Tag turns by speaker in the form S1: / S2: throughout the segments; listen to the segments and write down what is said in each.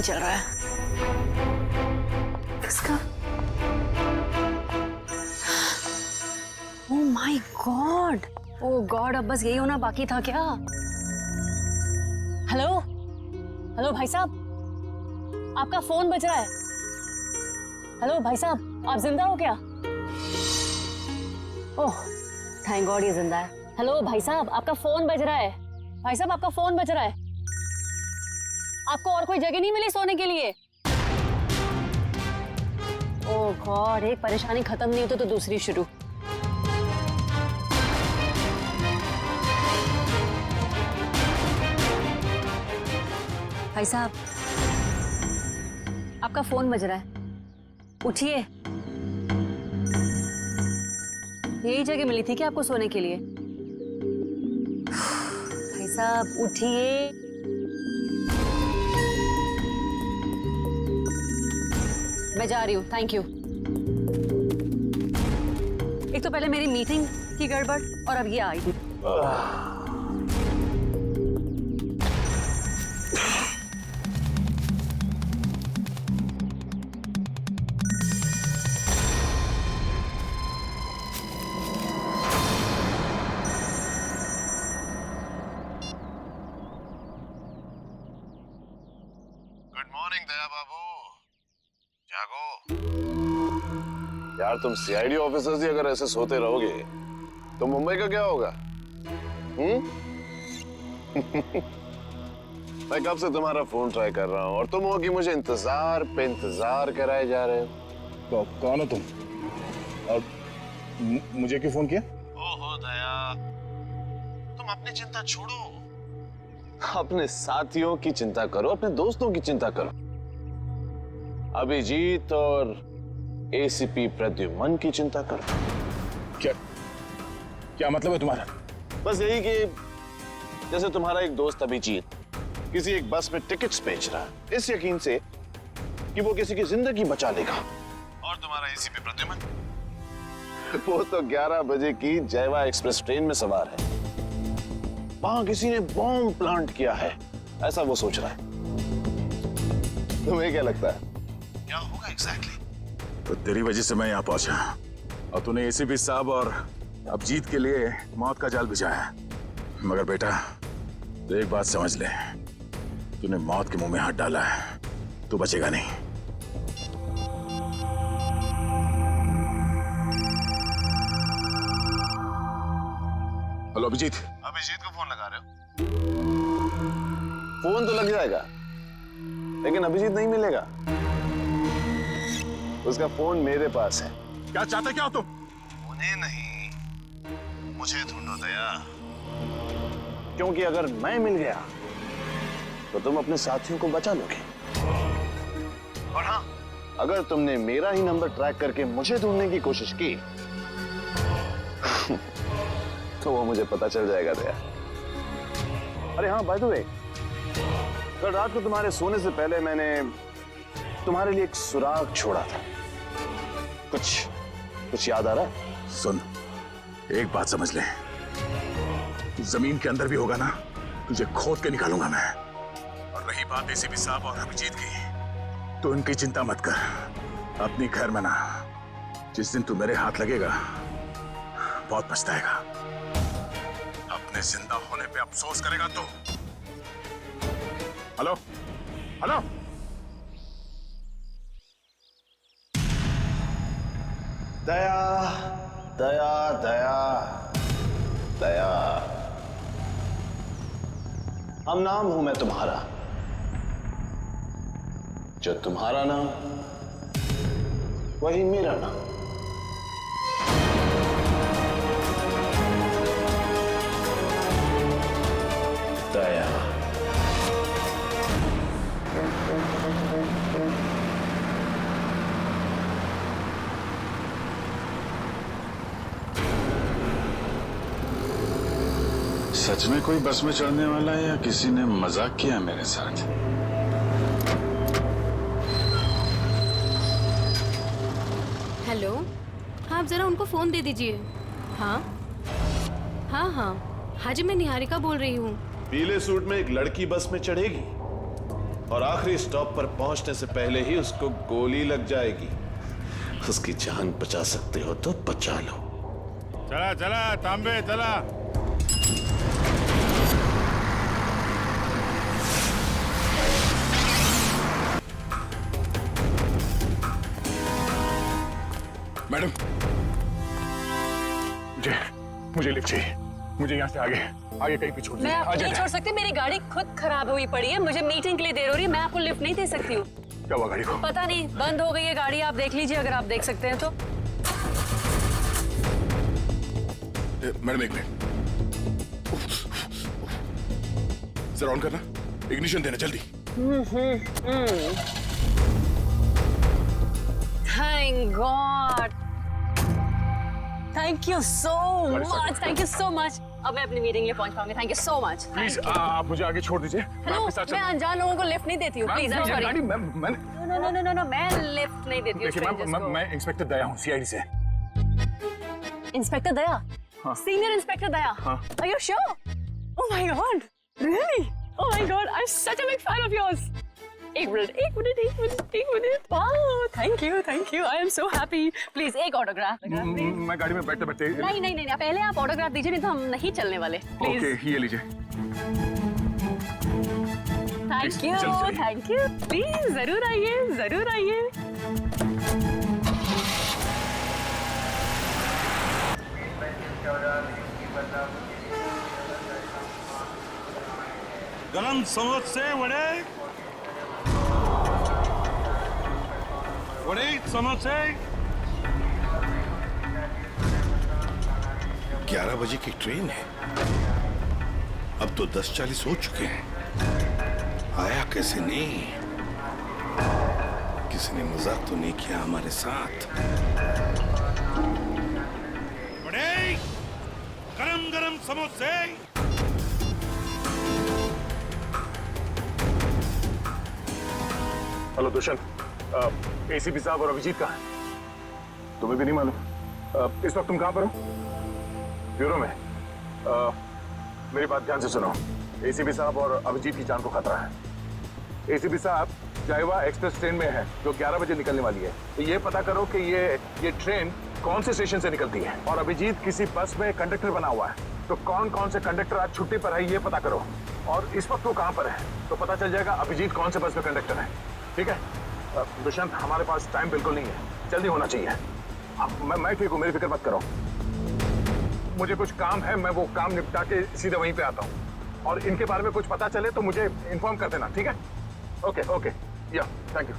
S1: नहीं चल रहा है। किसका? ओह माय गॉड, ओह गॉड, अब बस यही होना बाकी था क्या? हेलो हेलो भाई साहब, आपका फोन बज रहा है। हेलो भाई साहब, आप जिंदा हो क्या? ओह थैंक गॉड ये जिंदा है। हेलो भाई साहब, आपका फोन बज रहा है। भाई साहब आपका फोन बज रहा है। आपको और कोई जगह नहीं मिली सोने के लिए? ओह गॉड, एक परेशानी खत्म नहीं होती तो दूसरी शुरू। भाई साहब आपका फोन बज रहा है, उठिए। यही जगह मिली थी क्या आपको सोने के लिए? भाई साहब उठिए। मैं जा रही हूँ, थैंक यू। एक तो पहले मेरी मीटिंग की गड़बड़ और अब ये आई थी।
S2: गुड मॉर्निंग दया बाबू, जागो। यार तुम सीआईडी ऑफिसर्स ही अगर ऐसे सोते रहोगे तो मुंबई का क्या होगा? मैं कब से तुम्हारा फोन ट्राई कर रहा हूँ और तुम हो कि मुझे इंतजार पे इंतजार कराए जा रहे हो।
S3: तो कौन हो तुम और मुझे क्यों फोन किया?
S2: ओहो दया, तुम अपनी चिंता छोड़ो, अपने साथियों की चिंता करो, अपने दोस्तों की चिंता करो। अभिजीत और एसीपी प्रद्युमन की चिंता करो।
S3: क्या क्या मतलब है तुम्हारा?
S2: बस यही कि जैसे तुम्हारा एक दोस्त अभिजीत किसी एक बस में टिकट्स बेच रहा है इस यकीन से कि वो किसी की जिंदगी बचा लेगा, और तुम्हारा एसीपी प्रद्युमन वो तो 11 बजे की जयवा एक्सप्रेस ट्रेन में सवार है, वहां किसी ने बॉम्ब प्लांट किया है ऐसा वो सोच रहा है। तुम्हें क्या लगता है क्या होगा एग्जैक्टली?
S3: तो तेरी वजह से मैं यहाँ पहुंचा और तूने एसीपी साहब और अभिजीत के लिए मौत का जाल बिछाया। मगर बेटा तो एक बात समझ ले, तूने मौत के मुंह में हाथ डाला है, तू बचेगा नहीं। हेलो अभिजीत।
S2: अभिजीत को फोन लगा रहे हो? फोन तो लग जाएगा लेकिन अभिजीत नहीं मिलेगा, उसका फोन मेरे पास है।
S3: क्या चाहते क्या हो तुम?
S2: उन्हें नहीं मुझे ढूंढो दया, क्योंकि अगर मैं मिल गया तो तुम अपने साथियों को बचा लोगे, और हाँ अगर तुमने मेरा ही नंबर ट्रैक करके मुझे ढूंढने की कोशिश की तो वो मुझे पता चल जाएगा दया। अरे हाँ बाय द वे, कल रात को तुम्हारे सोने से पहले मैंने तुम्हारे लिए एक सुराग छोड़ा था, कुछ याद आ रहा है?
S3: सुन, एक बात समझ ले, तू जमीन के अंदर भी होगा ना, तुझे खोद के निकालूंगा मैं। और रही बात एसीपी साहब और अभिजीत की, तो उनकी चिंता मत कर, अपनी खैर में ना। जिस दिन तू मेरे हाथ लगेगा बहुत पछताएगा, अपने जिंदा होने पे अफसोस करेगा तू। हेलो हेलो,
S2: दया दया दया दया, हम नाम हूं मैं तुम्हारा, जो तुम्हारा नाम वही मेरा नाम। दया।
S3: सच में कोई बस में चढ़ने वाला है या किसी ने मजाक किया मेरे साथ?
S4: हेलो, हाँ आप जरा उनको फोन दे दीजिए। हाँ हाँ हाँ हाँ जी, मैं निहारिका बोल रही हूँ।
S2: पीले सूट में एक लड़की बस में चढ़ेगी और आखिरी स्टॉप पर पहुंचने से पहले ही उसको गोली लग जाएगी। उसकी जान बचा सकते हो तो बचा लो।
S5: चला चला तांबे चला।
S3: मैडम, मुझे लिफ्ट चाहिए। मुझे यहाँ से आगे कहीं भी छोड़
S1: मैं आपको नहीं छोड़ सकती, मेरी गाड़ी खुद खराब हुई पड़ी है, मुझे मीटिंग के लिए देर हो रही है, मैं आपको लिफ्ट नहीं दे सकती हूँ।
S3: क्या हुआ गाड़ी को?
S1: पता नहीं, बंद हो गई है गाड़ी, आप देख लीजिए अगर आप देख सकते हैं तो।
S3: मैडम एक मिनट, जरा ऑन करना, इग्निशन देना जल्दी।
S1: Thank God, thank you so much, thank you so much. अब मैं अपनी मीटिंग लिए पहुंच पाऊंगी। Thank you so much.
S3: Please आप मुझे आगे छोड़ दीजिए।
S1: हेलो, मैं अनजान लोगों को लिफ्ट नहीं देती हूँ, please. I am sorry. No, मैं लिफ्ट नहीं देती हूँ स्ट्रेंजर्स को।
S3: मैं इंस्पेक्टर दया हूँ, सीआईडी से।
S1: Inspector Daya? Senior inspector Daya? Are you sure? Oh my God, really? Oh my God, I am such a big fan of yours. एक minute. Wow, thank you, I am so happy. Please एक autograph.
S3: मैं गाड़ी में बैठते बैठते।
S1: नहीं, पहले आप ऑटोग्राफ दीजिए, नहीं तो हम नहीं चलने वाले। प्लीज।
S3: ओके, ये लीजिए।
S1: थैंक यू, प्लीज जरूर आइए।
S5: गरम समोसे वड़े समोसे।
S6: 11 बजे की ट्रेन है, अब तो 10:40 हो चुके हैं। आया कैसे नहीं? किसी ने मजाक तो नहीं किया हमारे साथ?
S5: वड़े, गरम समोसे।
S3: हेलो दुष्यंत, एसीपी साहब और अभिजीत कहाँ हैं? तुम्हें भी नहीं मालूम? इस वक्त तुम कहाँ पर हो? ब्यूरो में। मेरी बात ध्यान से सुनो। एसीपी साहब और अभिजीत की जान को खतरा है। एसीपी साहब जायवा एक्सप्रेस ट्रेन में है जो 11 बजे निकलने वाली है। तो ये पता करो कि ये ट्रेन कौन से स्टेशन से निकलती है। और अभिजीत किसी बस में कंडक्टर बना हुआ है, तो कौन से कंडक्टर आज छुट्टी पर है ये पता करो। और इस वक्त वो कहाँ पर है तो पता चल जाएगा अभिजीत कौन से बस में कंडक्टर है। ठीक है दुष्यंत, हमारे पास टाइम बिल्कुल नहीं है, जल्दी होना चाहिए। मैं ठीक हूँ, मेरी फिक्र मत करो। मुझे कुछ काम है, मैं वो काम निपटा के सीधे वहीं पे आता हूँ। और इनके बारे में कुछ पता चले तो मुझे इन्फॉर्म कर देना, ठीक है? ओके, या थैंक यू।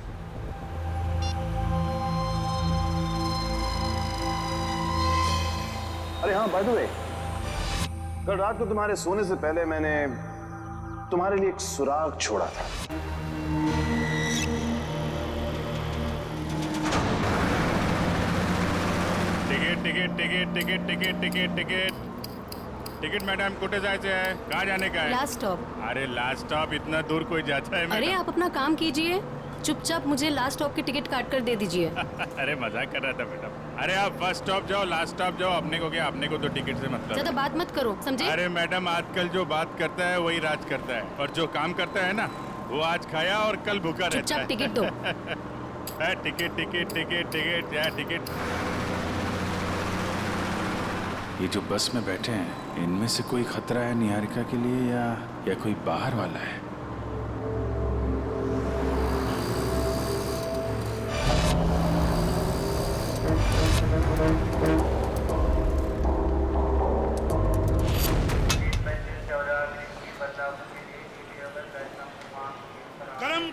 S2: अरे हाँ, बाय द वे, कल रात को तुम्हारे सोने से पहले मैंने तुम्हारे लिए एक सुराग छोड़ा था।
S5: टिकट मैडम, कुठे जायचे आहे? कहाँ जाने का है?
S4: Last stop.
S5: अरे लास्ट स्टॉप इतना दूर कोई जाता है?
S4: अरे आप अपना काम कीजिए, चुपचाप मुझे लास्ट स्टॉप की टिकट काट कर दे दीजिए।
S5: अरे मजाक कर रहा था मैडम। अरे आप फर्स्ट स्टॉप जाओ, लास्ट स्टॉप जाओ, अपने को क्या, अपने को तो टिकट से मतलब।
S4: ज्यादा बात मत करो, समझे?
S5: अरे मैडम, आजकल जो बात करता है वही राज करता है, और जो काम करता है ना वो आज खाया और कल भूखा रहता है।
S4: चुपचाप टिकट दो।
S5: टिकट।
S7: ये जो बस में बैठे हैं, इनमें से कोई खतरा है निहारिका के लिए या कोई बाहर वाला है?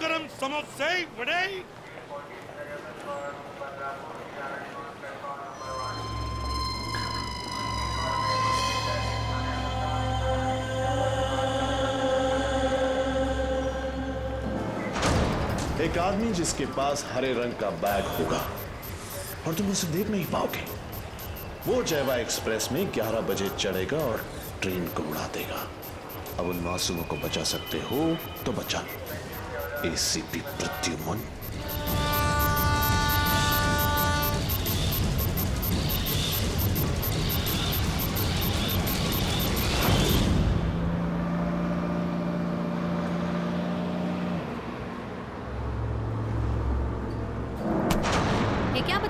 S5: गरम समोसे वड़े।
S2: एक आदमी जिसके पास हरे रंग का बैग होगा और तुम उसे देख नहीं पाओगे, वो जयवा एक्सप्रेस में 11 बजे चढ़ेगा और ट्रेन को उड़ा देगा। अब उन मासूमों को बचा सकते हो तो बचा लो। एसीपी प्रद्युमन।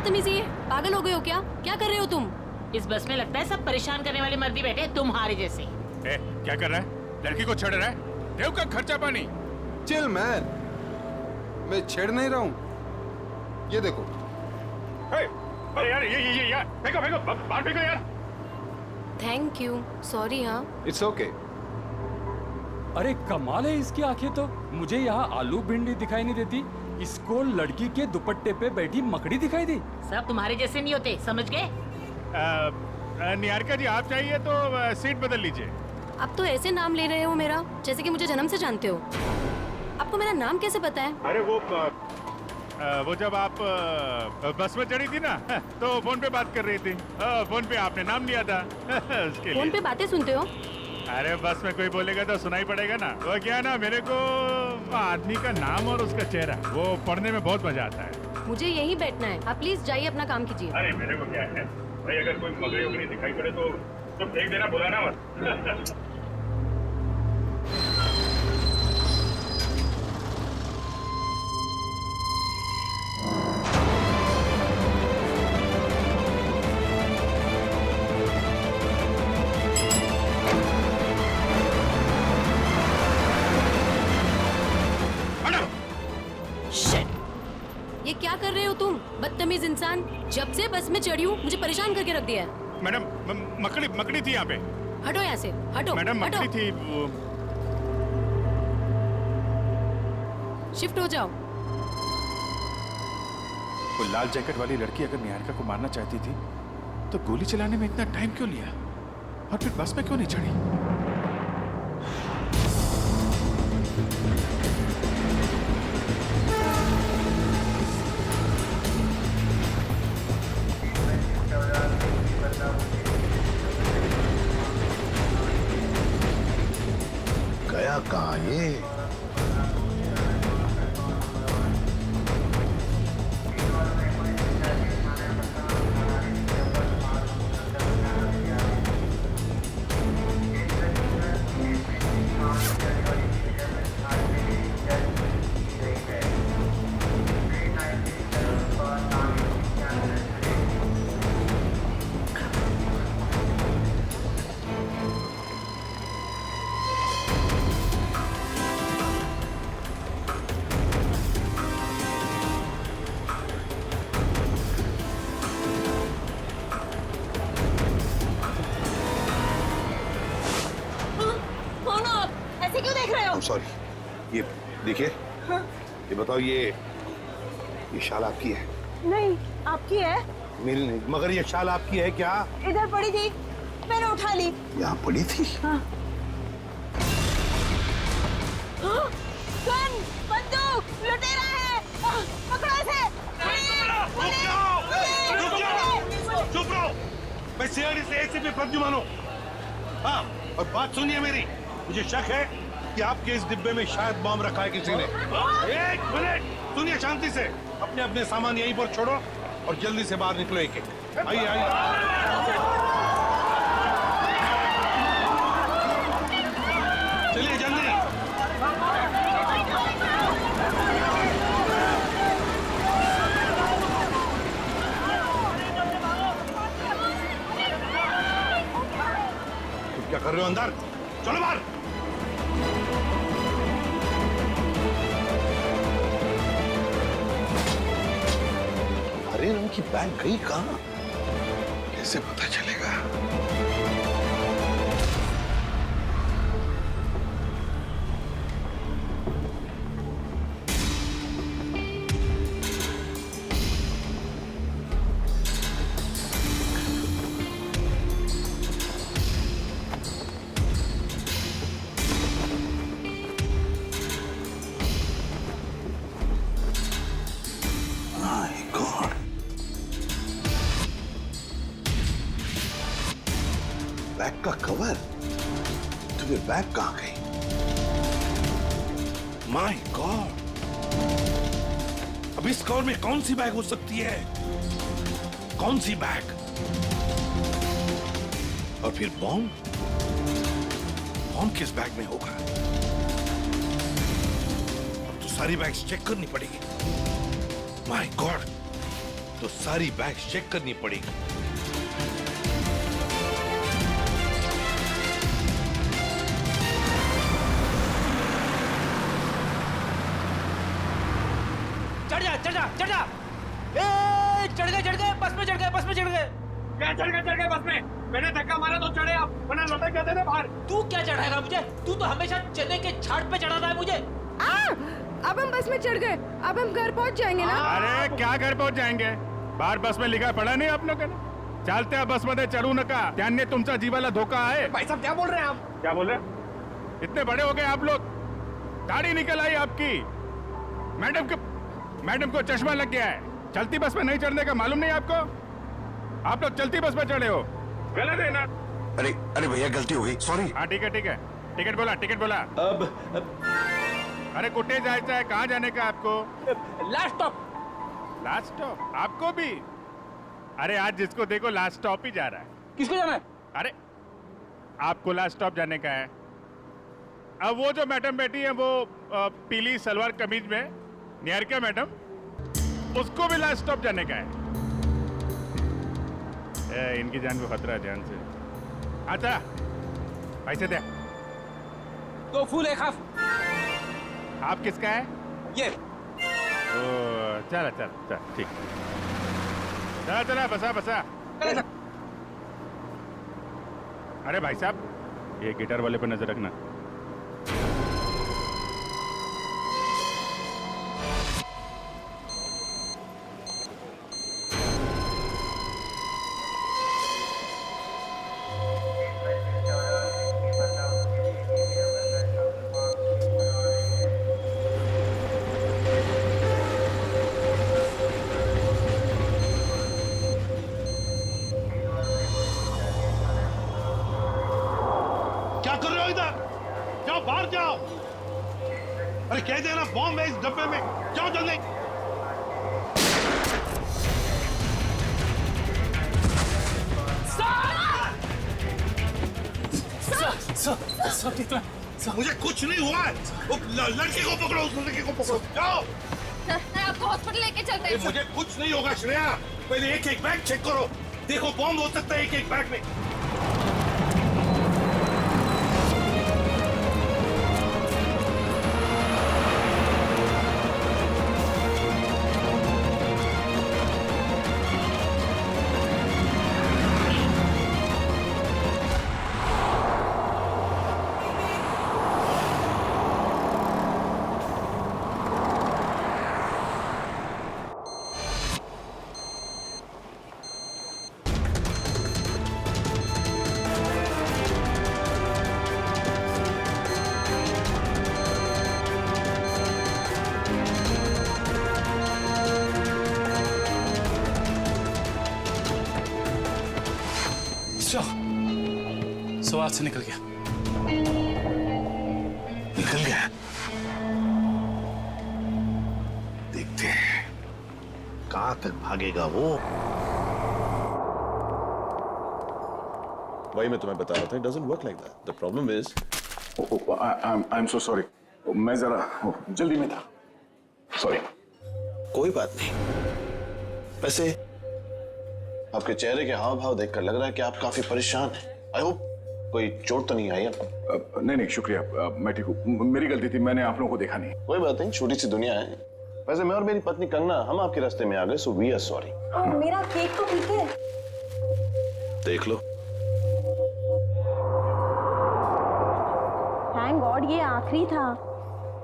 S4: बदतमीजी है? पागल हो गए हो क्या? क्या कर रहे हो तुम?
S8: इस बस में लगता है सब परेशान करने वाले मर्दी बैठे हैं, तुम्हारे जैसे।
S5: क्या कर रहा है? लड़की को छेड़ रहा है? देव का खर्चा पानी।
S9: चिल मैन, मैं छेड़ नहीं रहा हूँ। ये देखो।
S5: अरे यार ये यार फेंको फेंको बाहर फेंको यार।
S4: Thank you, sorry. हाँ
S9: इट्स ओके।
S10: अरे कमाल है इसकी आंखें तो। मुझे यहाँ आलू भिंडी दिखाई नहीं देती, इसको लड़की के दुपट्टे पे बैठी मकड़ी दिखाई दी।
S8: सब तुम्हारे जैसे नहीं होते, समझ गए?
S5: निहारिका जी आप चाहिए तो सीट बदल लीजिए।
S4: आप तो ऐसे नाम ले रहे हो मेरा जैसे कि मुझे जन्म से जानते हो। आपको मेरा नाम कैसे पता है?
S5: अरे वो जब आप बस में चढ़ी थी ना तो फोन पे बात कर रही थी। फोन पे आपने नाम लिया था उसके लिए।
S4: फोन पे बातें सुनते हो?
S5: अरे बस में कोई बोलेगा तो सुनाई पड़ेगा ना। वो क्या है ना, मेरे को आदमी का नाम और उसका चेहरा वो पढ़ने में बहुत मजा आता है।
S4: मुझे यहीं बैठना है, आप प्लीज जाइए अपना काम कीजिए।
S5: अरे मेरे को क्या है भाई, अगर कोई मकड़ी वकड़ी दिखाई पड़े तो फेंक देना, बुलाना मत।
S4: ये क्या कर रहे हो तुम, बदतमीज इंसान? जब से बस में चढ़ी हूँ मुझे परेशान करके रख दिया है।
S5: मैडम मकड़ी थी यहाँ पे।
S4: हटो यहाँ से, हटो।
S5: मैडम
S4: हटो।
S5: मकड़ी थी वो।
S4: शिफ्ट हो जाओ।
S7: वो लाल जैकेट वाली लड़की अगर निहारिका को मारना चाहती थी तो गोली चलाने में इतना टाइम क्यों लिया, और फिर बस में क्यों नहीं चढ़ी?
S2: गया कहाँ ये? सॉरी, ये देखिए। ये बताओ, ये शाल आपकी है?
S1: नहीं, आपकी है?
S2: मेरी नहीं, मगर ये शाल आपकी है क्या?
S1: इधर पड़ी थी, मैंने उठा ली।
S2: यहाँ पड़ी थी?
S1: हाँ। गन, बंदूक, लुटेरा है, पकड़ो इसे।
S6: चुप रहो। मैं सीआईडी से एसीपी प्रद्युमन हूँ। हाँ, और बात सुनिए मेरी। मुझे शक है कि आपके इस डिब्बे में शायद बम रखा है किसी ने। एक मिनट सुनिए शांति से। अपने अपने सामान यहीं पर छोड़ो और जल्दी से बाहर निकलो। एक एक आइए आइए। चलिए जल्दी। तुम क्या कर रहे हो अंदर? चलो बाहर। हरे रंग की बैग गई कहाँ? कैसे पता चलेगा? बैग का कवर? तुम्हें बैग कहाँ गई? My God! अब इस कवर में कौन सी बैग हो सकती है? कौन सी बैग? और फिर बॉम्ब? बॉम्ब किस बैग में होगा? अब तो सारी बैग्स चेक करनी पड़ेगी। My God! तो सारी बैग चेक करनी पड़ेगी।
S11: चढ़ जा चढ़ जा चढ़ जा। ए चढ़ गए बस में चढ़ गए बस में चढ़ गए।
S5: क्या चढ़ गए बस में? मैंने धक्का मारा तो चढ़े आप, वरना लटक जाते थे बाहर।
S11: तू क्या चढ़ाएगा मुझे? तू तो हमेशा चने के छाट पे चढ़ाता है मुझे।
S12: अब हम बस में चढ़ गए, अब हम घर पहुंच जाएंगे ना?
S5: अरे क्या घर पहुंच जाएंगे? बाहर बस में लिखा पड़ा नहीं आप लोगों ने? चालत्या बस मध्ये चढू नका, त्यांनी तुमचा जीवाला धोका है।
S11: भाई साहब क्या बोल रहे हैं आप?
S5: क्या बोल रहे? इतने बड़े हो गए आप लोग, दाढ़ी निकल आई आपकी। मैडम को चश्मा लग गया है। चलती बस में नहीं चढ़ने का मालूम नहीं आपको? आप लोग चलती बस में चढ़े हो, गलत है ना?
S3: अरे भैया गलती हो गई, सॉरी।
S5: हाँ ठीक है टिकट बोला।
S11: अब
S5: अरे कुटे जायचं है, कहाँ जाने का आपको?
S11: लास्ट स्टॉप
S5: आपको भी? अरे आज जिसको देखो लास्ट स्टॉप ही जा रहा है।
S11: किसको जाना है?
S5: अरे आपको लास्ट स्टॉप जाने का है। अब वो जो मैडम बैठी है वो पीली सलवार कमीज में, निहारिका मैडम, उसको भी लास्ट स्टॉप जाने का है। इनकी जान को खतरा है, ध्यान से। अच्छा पैसे दे।
S11: 2 फूल 1 हाफ।
S5: आप किसका है?
S11: ये
S5: चला ठीक। चला बसा। अरे भाई साहब, ये गिटार वाले पे नजर रखना।
S6: क्या कर रहे हो इधर? जाओ बाहर जाओ। अरे कह देना बॉम्ब है इस डब्बे में, जाओ जल्दी। मुझे कुछ नहीं हुआ है। वो लड़के को पकड़ो, उस लड़के को पकड़ो, जाओ।
S12: आपको हॉस्पिटल लेके चलते हैं।
S6: मुझे कुछ नहीं होगा श्रेया, पहले एक बैग चेक करो। देखो बॉम्ब हो सकता है एक बैग में।
S7: सवाल से निकल गया।
S2: देखते हैं कहां तक भागेगा वो। वही मैं तुम्हें बता रहा था, it doesn't work like that. The problem is
S3: I'm so sorry. मैं जरा जल्दी में था, सॉरी।
S2: कोई बात नहीं। वैसे आपके चेहरे के हाव भाव देखकर लग रहा है कि आप काफी परेशान हैं। आई होप कोई चोट तो नहीं आई आपको?
S3: नहीं शुक्रिया, मैं ठीक हूँ। मेरी गलती थी, मैंने आप लोगों को देखा नहीं।
S2: कोई बात नहीं, छोटी सी दुनिया है। वैसे मैं और मेरी पत्नी कंगना, हम आपके रास्ते में आ गए, सो वी आर सॉरी।
S13: मेरा केक तो ठीक है।
S2: देख लो।
S13: थैंक गॉड ये आखिरी था।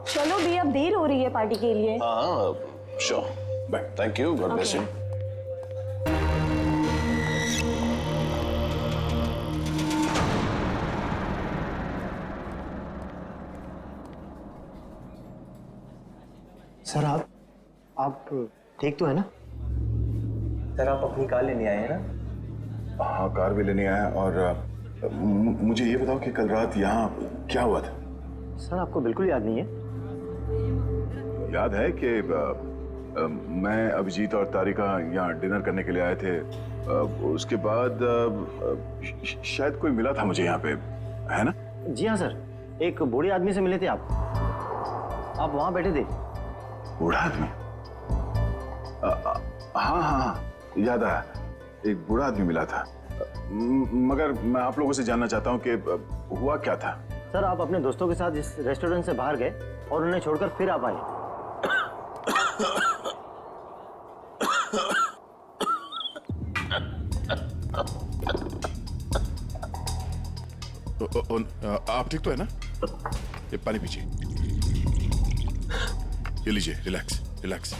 S13: चलो भी, अब देर हो रही है पार्टी के लिए।
S2: हाँ sure, bye. Thank you, God bless you.
S14: Sir आप ठीक तो है ना? सर आप अपनी कार लेने आए हैं ना?
S3: हाँ कार भी लेने आया। और मुझे ये बताओ कि कल रात यहाँ क्या हुआ था?
S14: सर आपको बिल्कुल याद नहीं है?
S3: याद है कि मैं, अभिजीत और तारिका यहाँ डिनर करने के लिए आए थे। उसके बाद शायद कोई मिला था मुझे यहाँ पे, है ना?
S14: जी हाँ सर, एक बूढ़े आदमी से मिले थे आप वहाँ बैठे थे।
S3: बूढ़ा आदमी? हाँ हाँ, याद आया, एक बूढ़ा आदमी मिला था। मगर मैं आप लोगों से जानना चाहता हूँ कि हुआ क्या था।
S14: सर, आप अपने दोस्तों के साथ इस रेस्टोरेंट से बाहर गए और उन्हें छोड़कर फिर आप आए।
S3: आप ठीक तो है ना? ये पानी पीजिए, ये लीजिए, रिलैक्स रिलैक्स।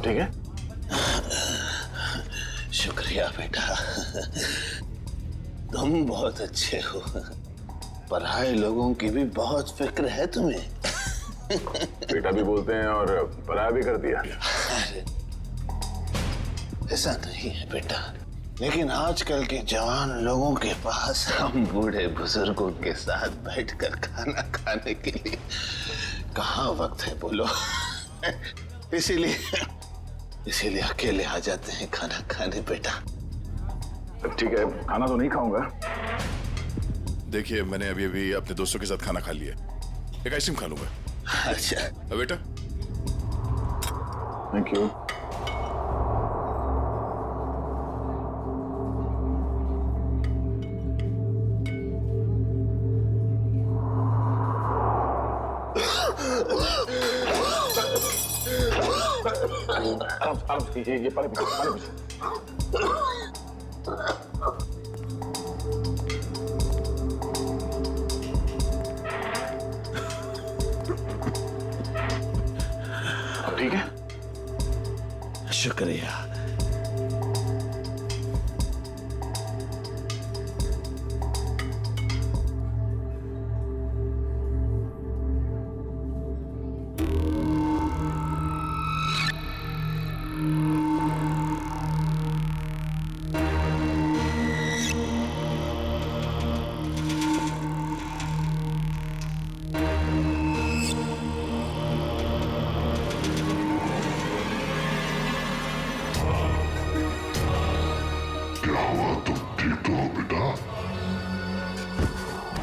S3: ठीक है?
S2: शुक्रिया बेटा, तुम बहुत अच्छे हो। पराये लोगों की भी बहुत फिक्र है तुम्हें।
S3: बेटा भी बोलते हैं और पराया भी कर दिया।
S2: ऐसा नहीं है बेटा, लेकिन आजकल के जवान लोगों के पास हम बूढ़े बुजुर्गों के साथ बैठकर खाना खाने के लिए कहाँ वक्त है बोलो। इसीलिए अकेले आ जाते हैं खाना खाने बेटा।
S3: ठीक है, खाना तो नहीं खाऊंगा। देखिए, मैंने अभी अभी अपने दोस्तों के साथ खाना खा लिया, एक आइसक्रीम खा लूंगा।
S2: अच्छा
S3: बेटा, थैंक यू। ये पानी ठीक है?
S2: शुक्रिया।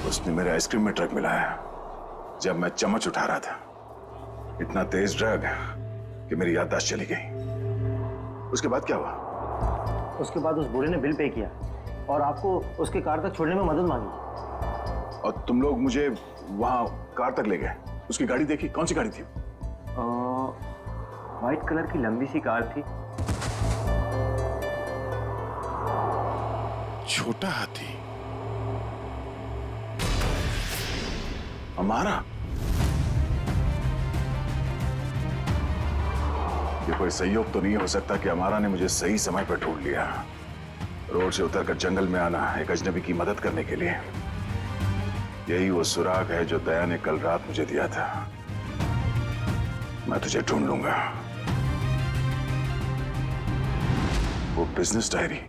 S3: उसने मेरे आइसक्रीम में ड्रग मिलाया जब मैं चम्मच उठा रहा था। इतना तेज ड्रग कि मेरी याददाश्त चली गई। उसके बाद क्या हुआ?
S14: उसके बाद उस बूढ़े ने बिल पे किया और आपको उसके कार तक छोड़ने में मदद मांगी।
S3: और तुम लोग मुझे वहां कार तक ले गए। उसकी गाड़ी देखी? कौन सी गाड़ी थी?
S14: व्हाइट कलर की लंबी सी कार थी।
S3: छोटा हाथी हमारा? ये कोई संयोग तो नहीं हो सकता कि हमारा ने मुझे सही समय पर ढूंढ लिया, रोड से उतरकर जंगल में आना एक अजनबी की मदद करने के लिए। यही वो सुराग है जो दया ने कल रात मुझे दिया था। मैं तुझे ढूंढ लूंगा। वो बिजनेस डायरी,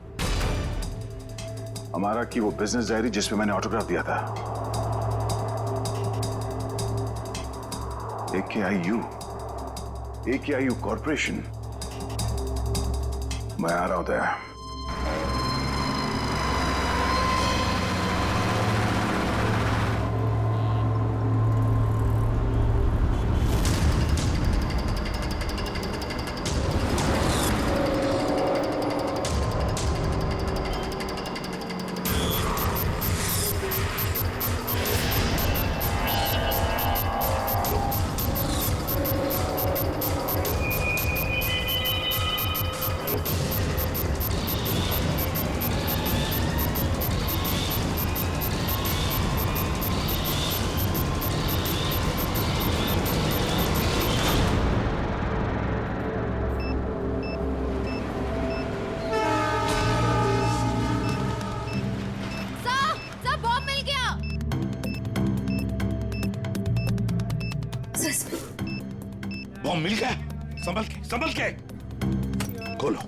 S3: हमारा की वो बिजनेस डायरी जिसमें मैंने ऑटोग्राफ दिया था। AKIU corporation. मैं आ रहा हूं दया।
S6: बॉम्ब मिल गया। संभल के खोलो।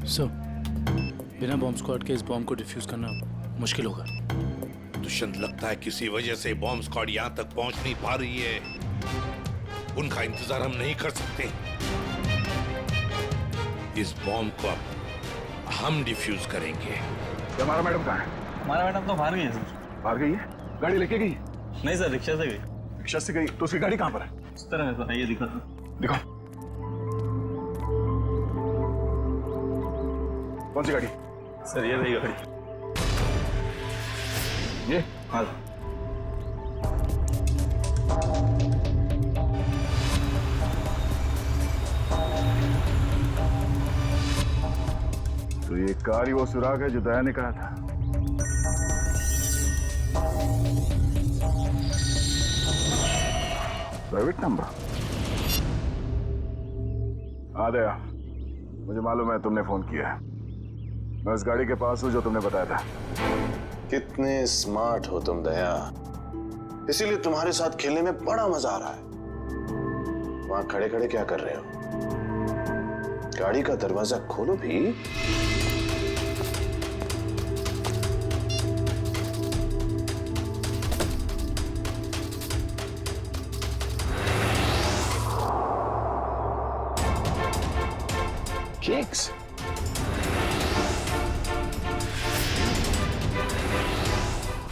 S15: सर, बिना बॉम्ब स्क्वाड के इस बॉम्ब को डिफ्यूज करना मुश्किल होगा।
S6: दुष्यंत, लगता है किसी वजह से बॉम्ब स्क्वाड यहाँ तक पहुंच नहीं पा रही है। उनका इंतजार हम नहीं कर सकते। इस बॉम्ब को अब हम डिफ्यूज करेंगे।
S3: हमारा मैडम कहाँ है?
S14: हमारा मैडम तो बाहर गई है सर।
S3: बाहर गई है? गाड़ी लेके गई?
S14: नहीं सर, रिक्शा से गई।
S3: रिक्शा से गई? तो उसकी गाड़ी कहाँ पर है?
S14: इस तरह है सर, ये दिखा था।
S3: दिखाओ। कौन सी गाड़ी?
S14: सर ये रही गाड़ी।
S3: ये?
S14: हाँ।
S3: तो ये कार ही वो सुराग है जो दया ने कहा था। Private number? हाँ दया, मुझे मालूम है तुमने फोन किया है। मैं उस गाड़ी के पास हूं जो तुमने बताया था।
S2: कितने स्मार्ट हो तुम दया, इसीलिए तुम्हारे साथ खेलने में बड़ा मजा आ रहा है। वहां खड़े खड़े क्या कर रहे हो? गाड़ी का दरवाजा खोलो भी। केक्स?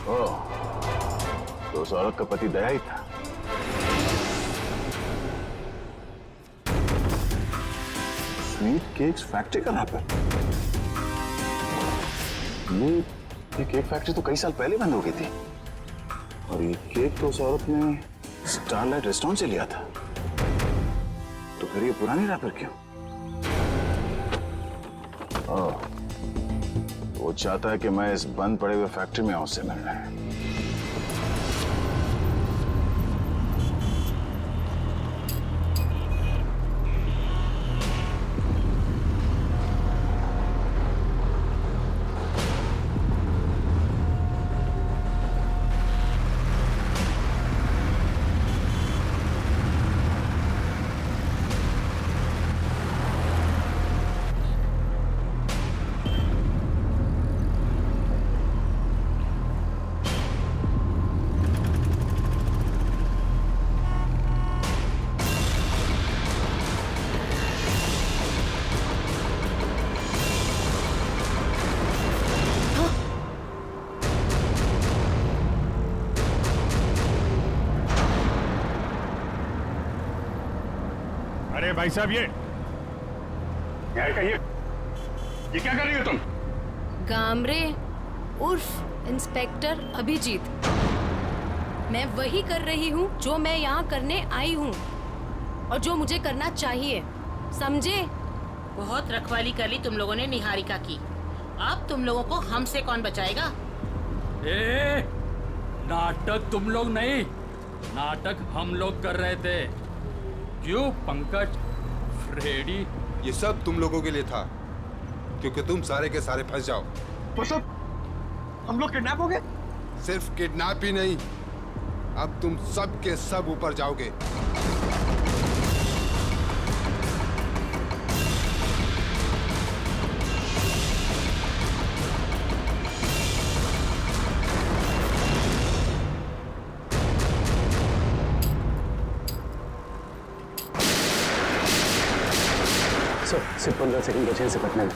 S3: ओह, तो उस औरत का पति दया ही था।
S2: स्वीट केक्स फैक्ट्री का रैपर? ये केक फैक्ट्री तो कई साल पहले बंद हो गई थी, और ये केक तो उस औरत ने स्टारलाइट रेस्टोरेंट से लिया था। तो फिर ये पुरानी रैपर क्यों? ओह, वो चाहता है कि मैं इस बंद पड़े हुए फैक्ट्री में उससे मिलने।
S5: अरे भाई साहब, ये क्या कर रही हो तुम?
S4: गामरे उर्फ इंस्पेक्टर अभिजीत, मैं वही कर रही हूँ जो मैं यहाँ करने आई हूँ और जो मुझे करना चाहिए, समझे?
S8: बहुत रखवाली कर ली तुम लोगों ने निहारिका की। अब तुम लोगों को हमसे कौन बचाएगा?
S10: ए, नाटक तुम लोग नहीं, नाटक हम लोग कर रहे थे। क्यों पंकज, फ्रेडी?
S9: ये सब तुम लोगों के लिए था, क्योंकि तुम सारे के सारे फंस जाओ।
S14: तो सब हम लोग किडनैप हो गए?
S9: सिर्फ किडनैप ही नहीं, अब तुम सब के सब ऊपर जाओगे।
S14: सिर्फ 15 सेकंड बचे से कटने में।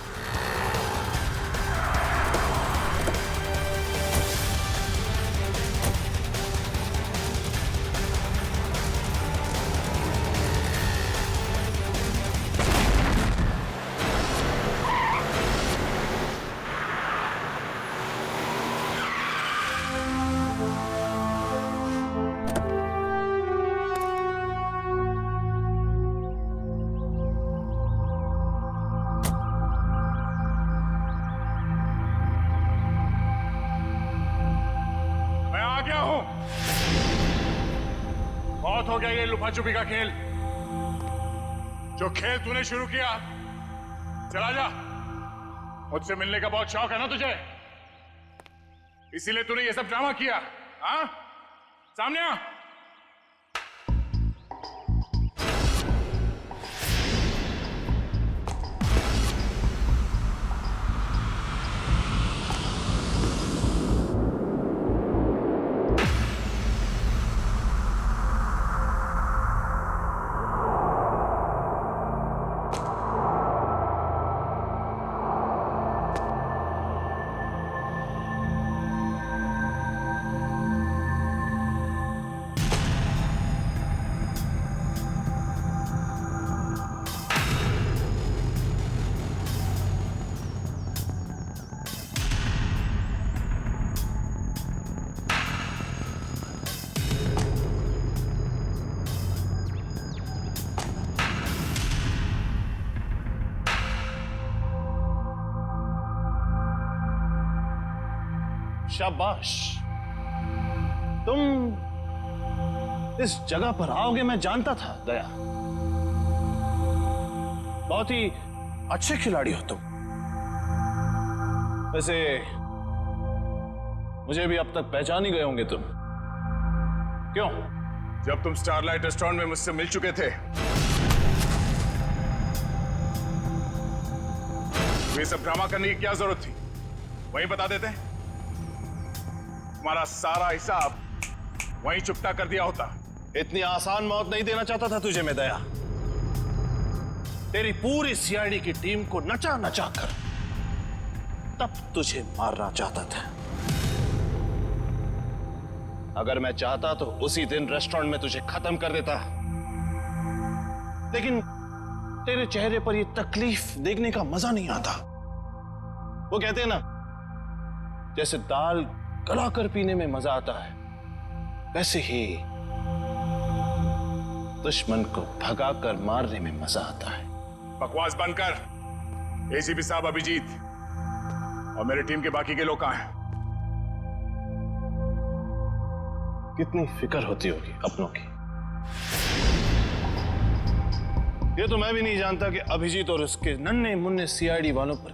S5: बहुत हो गया ये लुका छुपी का खेल। जो खेल तूने शुरू किया, चला जा। मुझसे मिलने का बहुत शौक है ना तुझे, इसीलिए तूने ये सब ड्रामा किया। हाँ, सामने आ।
S2: शाबाश। तुम इस जगह पर आओगे मैं जानता था दया। बहुत ही अच्छे खिलाड़ी हो तुम। वैसे मुझे भी अब तक पहचान ही गए होंगे तुम। क्यों?
S3: जब तुम स्टारलाइट रेस्टोरेंट में मुझसे मिल चुके थे, ये सब ड्रामा करने की क्या जरूरत थी? वहीं बता देते। तुम्हारा सारा हिसाब वहीं चुकता कर दिया होता।
S2: इतनी आसान मौत नहीं देना चाहता था तुझे मैं दया। तेरी पूरी सीआईडी की टीम को नचा नचा कर तब तुझे मारना चाहता था। अगर मैं चाहता तो उसी दिन रेस्टोरेंट में तुझे खत्म कर देता, लेकिन तेरे चेहरे पर यह तकलीफ देखने का मजा नहीं आता। वो कहते हैं ना, जैसे दाल गलाकर पीने में मजा आता है, वैसे ही दुश्मन को भगाकर मारने में मजा आता है।
S3: बकवास बंद कर। एसीपी साहब अभिजीत और मेरी टीम के बाकी के लोग कहां हैं?
S2: कितनी फिक्र होती होगी अपनों की। ये तो मैं भी नहीं जानता कि अभिजीत और उसके नन्हे मुन्ने सीआईडी वालों पर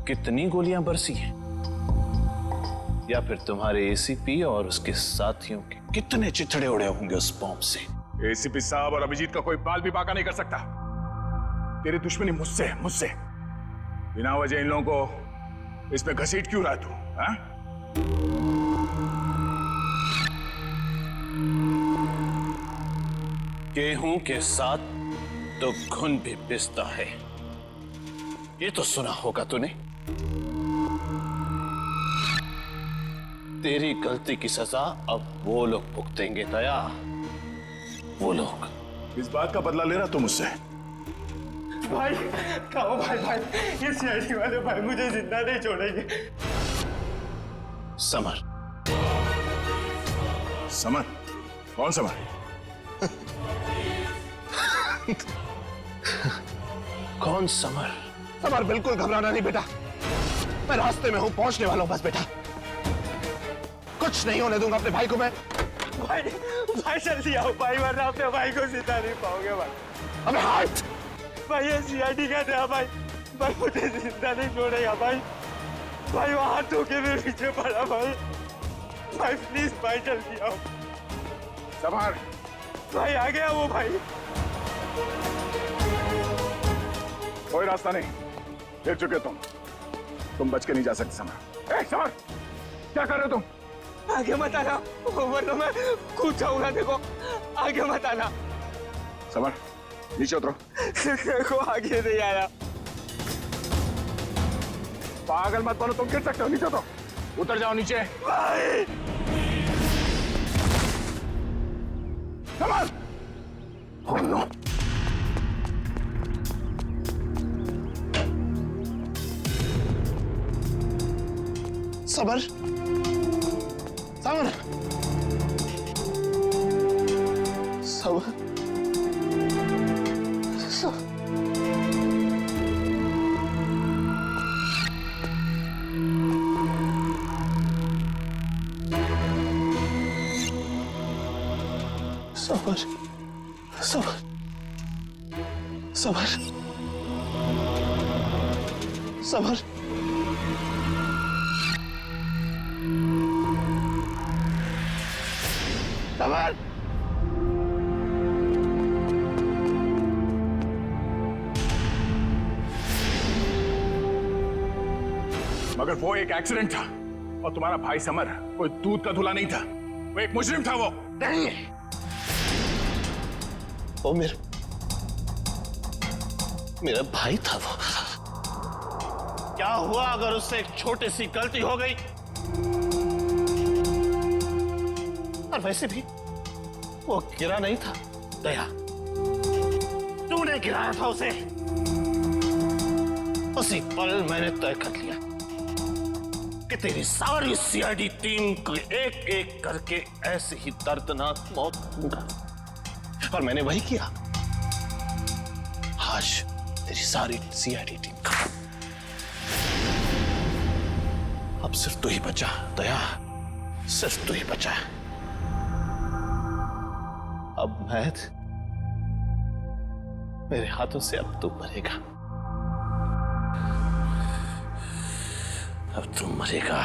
S2: कितनी गोलियां बरसी हैं, या फिर तुम्हारे एसीपी और उसके साथियों के कितने चिथड़े उड़े होंगे उस बॉम्ब से।
S3: एसीपी साहब और अभिजीत का कोई बाल भी बाका नहीं कर सकता। तेरी दुश्मनी मुझसे मुझसे बिना वजह इन लोगों को इसमें घसीट क्यों रहा तू? हाँ?
S2: गेहूं के साथ तो घुन भी पिसता है, ये तो सुना होगा तूने। तेरी गलती की सजा अब वो लोग भुगतेंगे दया, वो लोग।
S3: इस बात का बदला ले रहा तू मुझसे?
S14: भाई कहो भाई, ये सीआईडी वाले भाई मुझे जिंदा नहीं छोड़ेंगे।
S2: समर।
S3: समर? कौन समर?
S2: कौन समर? समर, बिल्कुल घबराना नहीं बेटा, मैं रास्ते में हूं, पहुंचने वाला हूं बस बेटा। कुछ नहीं होने दूंगा अपने भाई को मैं।
S14: भाई जल्दी आओ भाई, वरना अपने भाई को जिंदा नहीं पाओगे भाई।
S2: अबे हाथ!
S14: भाई ये सीआईडी का था भाई, मुझे जिंदा नहीं छोड़ेगा भाई। भाई वो हाथ धोके मेरे पीछे पड़ा भाई प्लीज भाई जल्दी आओ।
S3: समर!
S14: भाई आ गया वो भाई।
S3: कोई रास्ता नहीं, गिर चुके तुम बच के नहीं जा सकते समर। समर, क्या कर रहे हो तुम?
S14: आगे मत आना, वरना मैं कूद जाऊंगा। देखो आगे मत आना।
S3: समर, नीचे उतरो।
S14: देखो आगे नहीं आया।
S3: पागल मत बनो, तुम गिर सकते हो। नीचे उतरो, उतर जाओ नीचे।
S14: भाई
S3: summer! Oh no!
S2: Summer! Summer! Summer! Summer! Summer! Summer! Summer! Summer!
S3: मगर वो एक एक्सीडेंट था और तुम्हारा भाई समर कोई दूध का धुला नहीं था, वो एक मुजरिम था। वो
S2: नहीं, वो मेरा भाई था। वो क्या हुआ अगर उससे एक छोटी सी गलती हो गई? और वैसे भी वो गिरा नहीं था दया, तूने गिराया था उसे। उसी पल मैंने तय कर लिया कि तेरी सारी सीआईडी टीम को एक एक करके ऐसे ही दर्दनाक मौत दूंगा, और मैंने वही किया। आज तेरी सारी सीआईडी टीम खत्म। अब सिर्फ तू ही बचा दया। सिर्फ तू ही बचा है। अब महद, मेरे हाथों से अब तू मरेगा, अब तू मरेगा।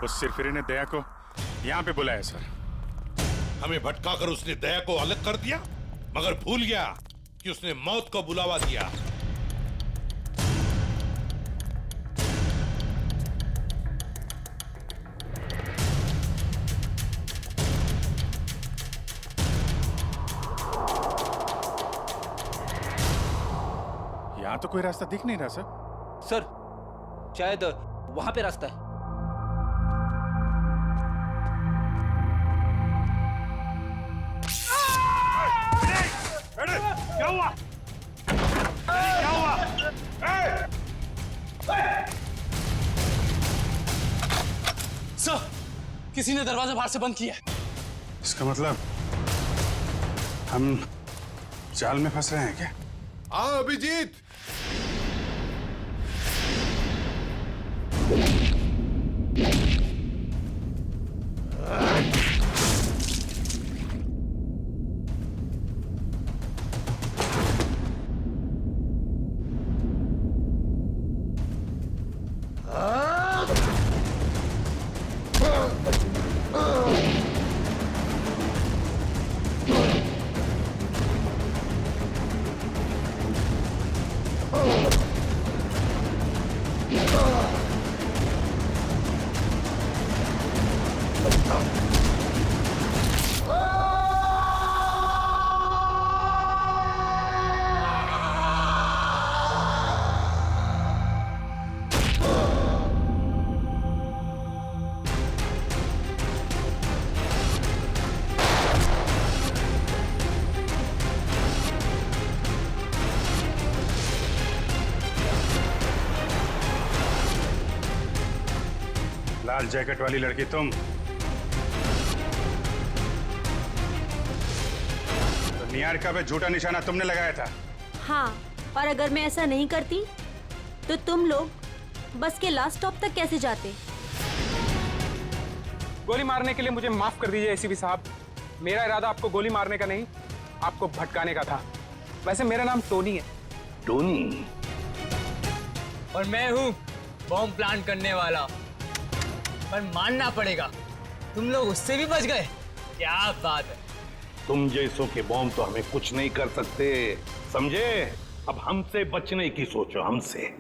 S5: उस सिरफिरे ने दया को यहाँ पे बुलाया सर।
S6: हमें भटकाकर उसने दया को अलग कर दिया, मगर भूल गया कि उसने मौत को बुलावा दिया।
S5: यहाँ तो कोई रास्ता दिख नहीं रहा सर।
S11: सर शायद वहां पे रास्ता है।
S6: क्या हुआ? क्या हुआ?
S15: सर, किसी ने दरवाजा बाहर से बंद किया है।
S7: इसका मतलब हम जाल में फंस रहे हैं क्या?
S9: हाँ अभिजीत,
S7: लाल जैकेट वाली लड़की तुम, तो निहारिका पे झूठा निशाना तुमने लगाया था।
S13: हाँ, और अगर मैं ऐसा नहीं करती तो तुम लोग बस के लास्ट स्टॉप तक कैसे जाते?
S14: गोली मारने के लिए मुझे माफ कर दीजिए एसीपी साहब। मेरा इरादा आपको गोली मारने का नहीं, आपको भटकाने का था। वैसे मेरा नाम टोनी है।
S2: टोनी?
S16: और मैं हूँ बॉम्ब प्लांट करने वाला। पर मानना पड़ेगा, तुम लोग उससे भी बच गए। क्या बात है।
S6: तुम जैसों के बॉम्ब तो हमें कुछ नहीं कर सकते, समझे? अब हमसे बचने की सोचो, हमसे।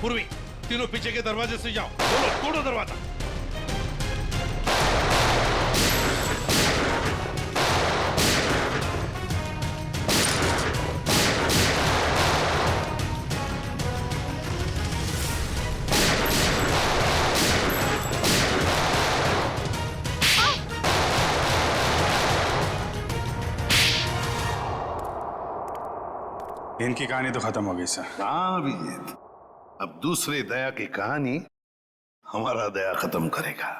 S6: पूर्वी, तीनों पीछे के दरवाजे से जाओ। तोड़ो दरवाजा।
S5: इनकी कहानी तो खत्म हो गई सर।
S6: हाँ अभिजीत, अब दूसरे दया की कहानी हमारा दया खत्म करेगा।